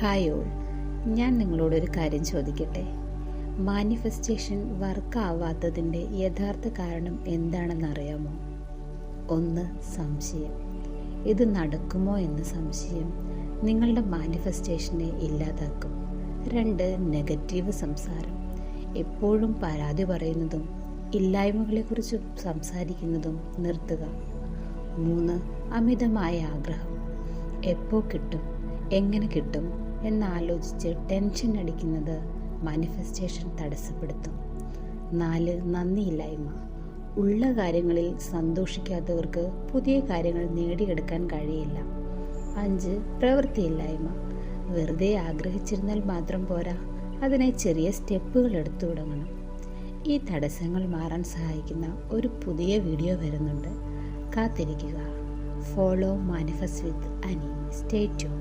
Hi all, ഞാൻ നിങ്ങളോടൊരു കാര്യം ചോദിക്കട്ടെ. മാനിഫെസ്റ്റേഷൻ വർക്കാവാത്തതിൻ്റെ യഥാർത്ഥ കാരണം എന്താണെന്നറിയാമോ? 1. സംശയം. ഇത് നടക്കുമോ എന്ന സംശയം നിങ്ങളുടെ മാനിഫെസ്റ്റേഷനെ ഇല്ലാതാക്കും. 2. നെഗറ്റീവ് സംസാരം. എപ്പോഴും പരാതി പറയുന്നതും ഇല്ലായ്മകളെക്കുറിച്ച് സംസാരിക്കുന്നതും നിർത്തുക. 3. അമിതമായ ആഗ്രഹം. എപ്പോൾ കിട്ടും, എങ്ങനെ കിട്ടും എന്നാലോചിച്ച് ടെൻഷൻ അടിക്കുന്നത് മാനിഫെസ്റ്റേഷൻ തടസ്സപ്പെടുത്തും. 4. നന്ദിയില്ലായ്മ. ഉള്ള കാര്യങ്ങളിൽ സന്തോഷിക്കാത്തവർക്ക് പുതിയ കാര്യങ്ങൾ നേടിയെടുക്കാൻ കഴിയില്ല. 5. പ്രവൃത്തിയില്ലായ്മ. വെറുതെ ആഗ്രഹിച്ചിരുന്നാൽ മാത്രം പോരാ, അതിനായി ചെറിയ സ്റ്റെപ്പുകൾ എടുത്തു തുടങ്ങണം. ഈ തടസ്സങ്ങൾ മാറാൻ സഹായിക്കുന്ന ഒരു പുതിയ വീഡിയോ വരുന്നുണ്ട്, കാത്തിരിക്കുക. Follow manifest with Ani. Stay tune.